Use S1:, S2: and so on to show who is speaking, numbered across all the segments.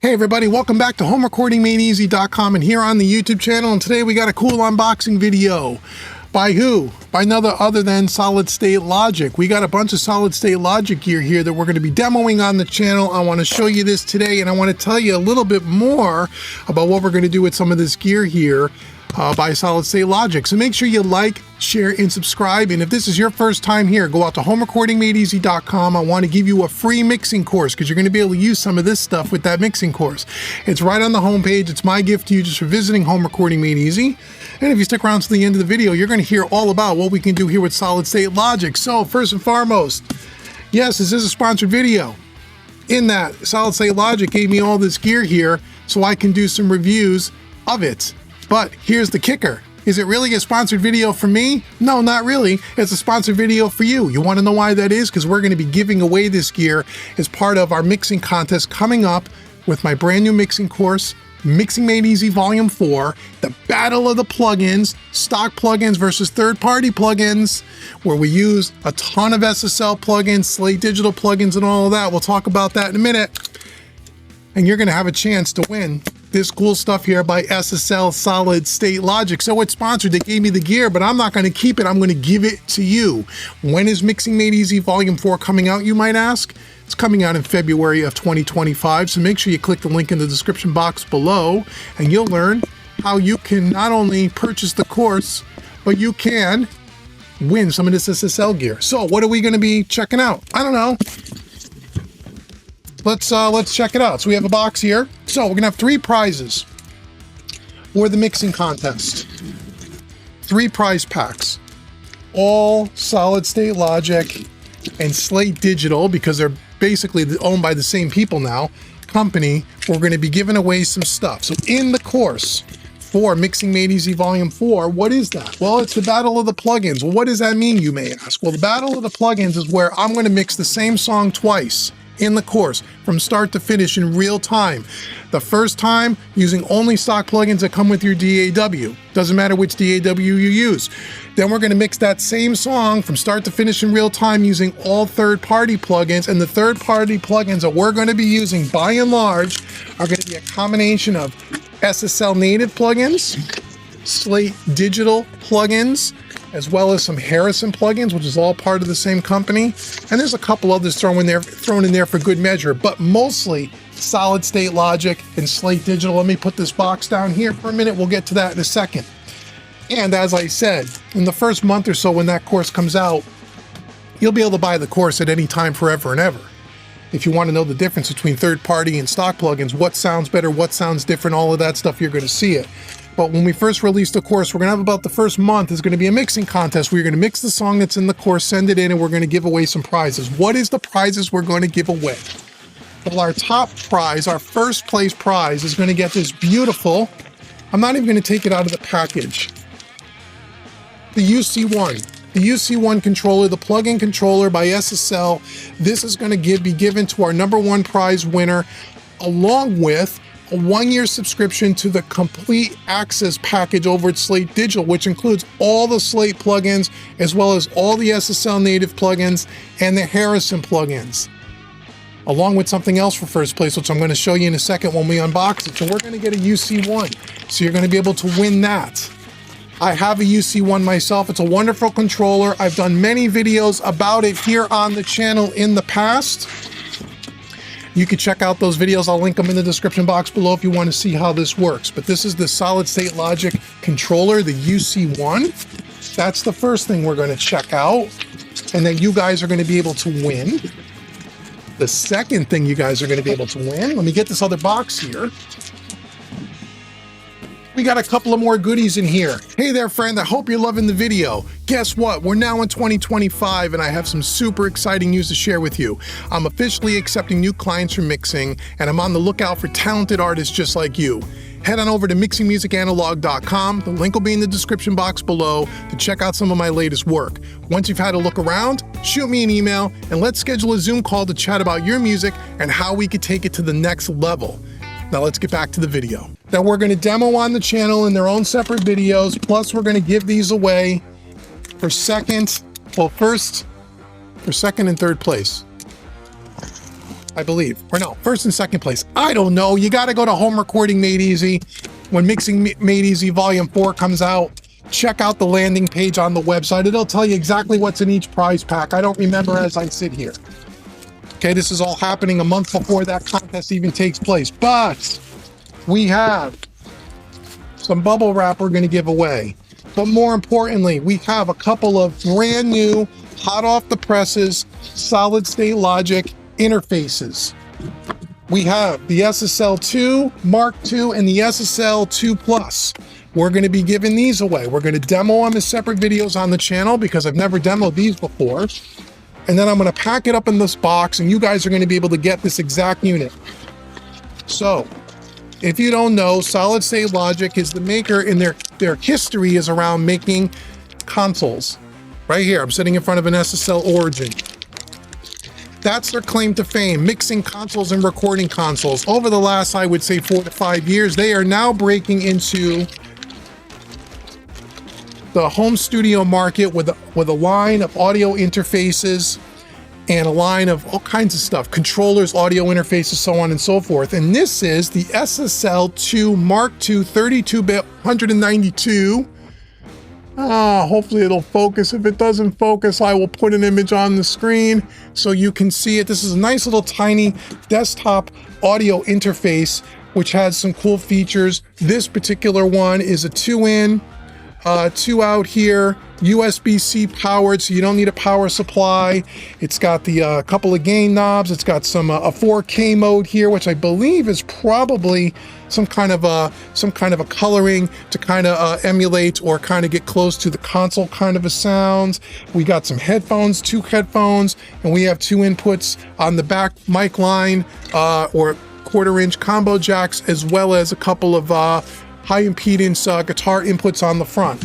S1: Hey everybody, welcome back to HomeRecordingMadeEasy.com and here on the YouTube channel, and today we got a cool unboxing video. By who? By none other than Solid State Logic. We got a bunch of Solid State Logic gear here that we're going to be demoing on the channel. I want to show you this today, and I want to tell you a little bit more about what we're going to do with some of this gear here by Solid State Logic. So make sure you like, share, and subscribe. And if this is your first time here, go out to HomeRecordingMadeEasy.com. I want to give you a free mixing course because you're going to be able to use some of this stuff with that mixing course. It's right on the homepage. It's my gift to you just for visiting Home Recording Made Easy. And if you stick around to the end of the video, you're going to hear all about what we can do here with Solid State Logic. So first and foremost, yes, this is a sponsored video. In that, Solid State Logic gave me all this gear here so I can do some reviews of it. But here's the kicker. Is it really a sponsored video for me? No, not really. It's a sponsored video for you. You want to know why that is? Because we're going to be giving away this gear as part of our mixing contest coming up with my brand new mixing course, Mixing Made Easy Volume 4, the battle of the plugins, stock plugins versus third-party plugins, where we use a ton of SSL plugins, Slate Digital plugins, and all of that. We'll talk about that in a minute. And you're going to have a chance to win this cool stuff here by SSL Solid State Logic. So it's sponsored. They gave me the gear, but I'm not going to keep it. I'm going to give it to you. When is Mixing Made Easy Volume 4 coming out, you might ask? It's coming out in February of 2025. So make sure you click the link in the description box below, and you'll learn how you can not only purchase the course, but you can win some of this SSL gear. So what are we going to be checking out? I don't know. Let's check it out. So we have a box here. So we're gonna have 3 prizes for the mixing contest. 3 prize packs, all Solid State Logic and Slate Digital, because they're basically owned by the same people now, company. We're gonna be giving away some stuff. So in the course for Mixing Made Easy Volume 4, what is that? Well, it's the battle of the plugins. Well, what does that mean, you may ask? Well, the battle of the plugins is where I'm gonna mix the same song twice in the course from start to finish in real time. The first time using only stock plugins that come with your DAW. Doesn't matter which DAW you use. Then we're going to mix that same song from start to finish in real time using all third-party plugins. And the third-party plugins that we're going to be using by and large are going to be a combination of SSL native plugins, Slate Digital plugins, as well as some Harrison plugins, which is all part of the same company. And there's a couple others thrown in there for good measure, but mostly Solid State Logic and Slate Digital. Let me put this box down here for a minute. We'll get to that in a second. And as I said, in the first month or so when that course comes out, you'll be able to buy the course at any time, forever and ever. If you want to know the difference between third-party and stock plugins, what sounds better, what sounds different, all of that stuff, you're going to see it. But when we first release the course, we're going to have about the first month is going to be a mixing contest where you're going to mix the song that's in the course, send it in, and we're going to give away some prizes. What is the prizes we're going to give away? Well, our top prize, our first place prize, is going to get this beautiful, I'm not even going to take it out of the package, the UC1. The UC1 controller, the plug-in controller by SSL. This is going to be given to our #1 prize winner, along with a 1-year subscription to the complete access package over at Slate Digital, which includes all the Slate plugins, as well as all the SSL native plugins and the Harrison plugins, along with something else for first place, which I'm going to show you in a second when we unbox it. So we're going to get a UC1. So you're going to be able to win that. I have a UC1 myself. It's a wonderful controller. I've done many videos about it here on the channel in the past. You can check out those videos. I'll link them in the description box below if you want to see how this works. But this is the Solid State Logic controller, the UC1. That's the first thing we're going to check out, and that you guys are going to be able to win. The second thing you guys are going to be able to win, let me get this other box here. We got a couple of more goodies in here. Hey there, friend, I hope you're loving the video. Guess what? We're now in 2025 and I have some super exciting news to share with you. I'm officially accepting new clients for mixing, and I'm on the lookout for talented artists just like you. Head on over to mixingmusicanalog.com. The link will be in the description box below to check out some of my latest work. Once you've had a look around, shoot me an email and let's schedule a Zoom call to chat about your music and how we could take it to the next level. Now let's get back to the video. That we're going to demo on the channel in their own separate videos, plus we're going to give these away for second and third place. I believe. Or no, first and second place. I don't know. You got to go to Home Recording Made Easy. When Mixing Made Easy Volume 4 comes out, check out the landing page on the website. It'll tell you exactly what's in each prize pack. I don't remember as I sit here. Okay, this is all happening a month before that contest even takes place. But we have some bubble wrap we're going to give away. But more importantly, we have a couple of brand new, hot off the presses, solid state logic interfaces. We have the SSL2 Mark II and the SSL2 Plus. We're going to be giving these away. We're going to demo them as separate videos on the channel because I've never demoed these before. And then I'm going to pack it up in this box and you guys are going to be able to get this exact unit. So, if you don't know, Solid State Logic is the maker, and their history is around making consoles. Right here, I'm sitting in front of an SSL Origin. That's their claim to fame, mixing consoles and recording consoles. Over the last, I would say, 4 to 5 years, they are now breaking into the home studio market with a line of audio interfaces and a line of all kinds of stuff, controllers, audio interfaces, so on and so forth. And this is the SSL2 Mark II 32-bit 192. Hopefully it'll focus. If it doesn't focus, I will put an image on the screen so you can see it. This is a nice little tiny desktop audio interface, which has some cool features. This particular one is a 2-in, 2 out here, USB-C powered, so you don't need a power supply. It's got the couple of gain knobs. It's got some a 4K mode here, which I believe is probably some kind of a coloring to kind of emulate or kind of get close to the console kind of a sounds. We got some headphones, 2 headphones, and we have 2 inputs on the back mic line or 1/4-inch combo jacks, as well as a couple of high impedance guitar inputs on the front.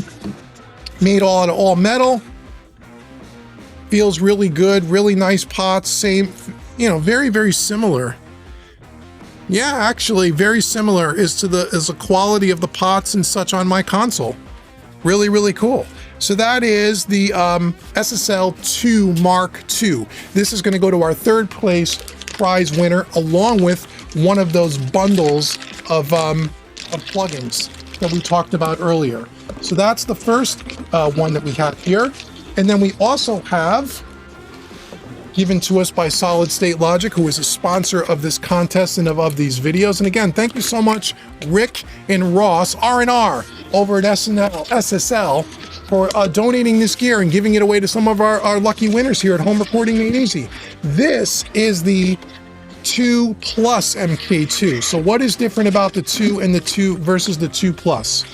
S1: Made all out of all metal. Feels really good, really nice pots, same, very, very similar. Yeah, actually very similar as the quality of the pots and such on my console. Really, really cool. So that is the SSL2 Mark II. This is going to go to our 3rd place prize winner, along with one of those bundles of plugins that we talked about earlier. So that's the first one that we have here. And then we also have, given to us by Solid State Logic, who is a sponsor of this contest and of these videos. And again, thank you so much, Rick and Ross, R&R, over at SSL, for donating this gear and giving it away to some of our lucky winners here at Home Recording Made Easy. This is the 2 Plus MK2. So what is different about the 2 and the 2 versus the 2 Plus?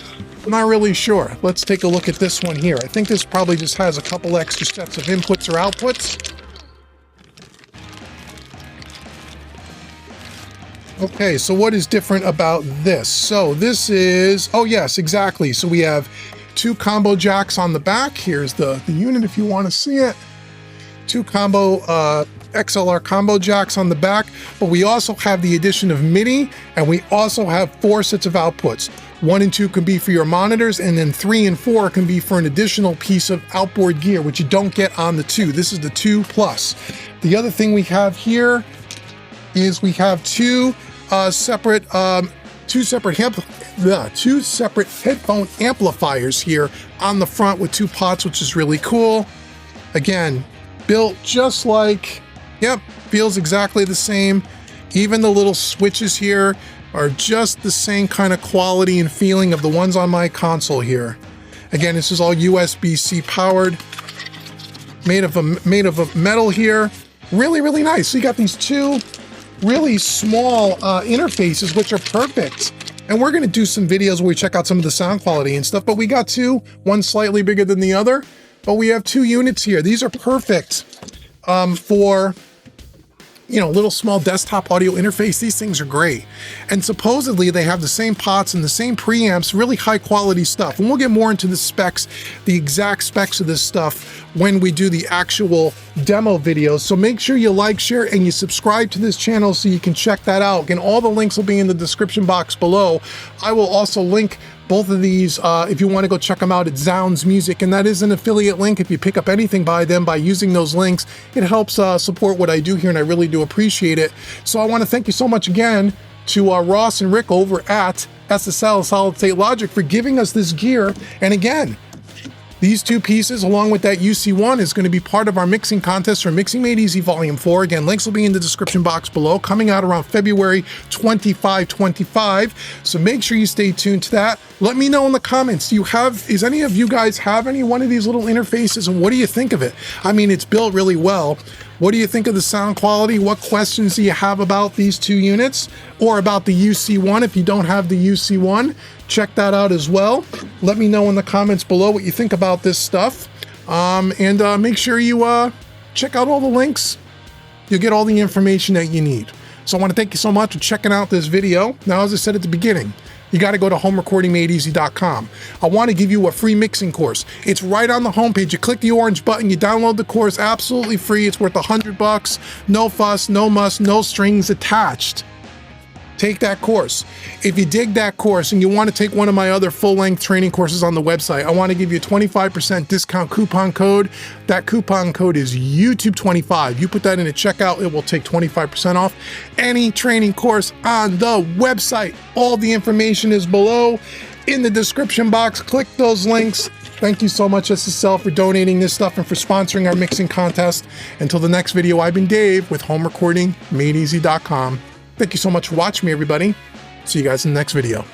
S1: I'm not really sure. Let's take a look at this one here. I think this probably just has a couple extra sets of inputs or outputs. Okay, so what is different about this? So this is, oh yes, exactly. So we have 2 combo jacks on the back. Here's the unit if you want to see it. 2 combo XLR combo jacks on the back, but we also have the addition of MIDI, and we also have 4 sets of outputs. 1 and 2 can be for your monitors, and then 3 and 4 can be for an additional piece of outboard gear, which you don't get on the 2. This is the 2 Plus. The other thing we have here is we have 2 separate headphone amplifiers here on the front with 2 pots, which is really cool. Again, built just like, yep, feels exactly the same. Even the little switches here are just the same kind of quality and feeling of the ones on my console here. Again, this is all USB-C powered, made of a metal here. Really, really nice. So you got these 2 really small interfaces, which are perfect. And we're going to do some videos where we check out some of the sound quality and stuff, but we got 2, one slightly bigger than the other, but we have 2 units here. These are perfect for, little small desktop audio interface. These things are great. And supposedly they have the same pots and the same preamps, really high quality stuff. And we'll get more into the specs, the exact specs of this stuff when we do the actual demo videos. So make sure you like, share, and you subscribe to this channel so you can check that out. Again, all the links will be in the description box below. I will also link Both of these, if you want to go check them out, it's Zounds Music, and that is an affiliate link. If you pick up anything by them by using those links, it helps support what I do here, and I really do appreciate it. So I want to thank you so much again to Ross and Rick over at SSL Solid State Logic for giving us this gear. And again, these two pieces, along with that UC1, is going to be part of our mixing contest for Mixing Made Easy Volume 4. Again, links will be in the description box below, coming out around February 25. So make sure you stay tuned to that. Let me know in the comments, is any of you guys have any one of these little interfaces, and what do you think of it? I mean, it's built really well. What do you think of the sound quality? What questions do you have about these two units, or about the UC1? If you don't have the UC1, check that out as well. Let me know in the comments below what you think about this stuff. And make sure you check out all the links. You'll get all the information that you need. So I want to thank you so much for checking out this video. Now, as I said at the beginning, you got to go to homerecordingmadeeasy.com. I want to give you a free mixing course. It's right on the homepage. You click the orange button, you download the course, absolutely free. It's worth $100. No fuss, no muss, no strings attached. Take that course. If you dig that course and you want to take one of my other full-length training courses on the website, I want to give you a 25% discount coupon code. That coupon code is YouTube25. You put that in at checkout, it will take 25% off any training course on the website. All the information is below in the description box. Click those links. Thank you so much, SSL, for donating this stuff and for sponsoring our mixing contest. Until the next video, I've been Dave with HomeRecordingMadeEasy.com. Thank you so much for watching me, everybody. See you guys in the next video.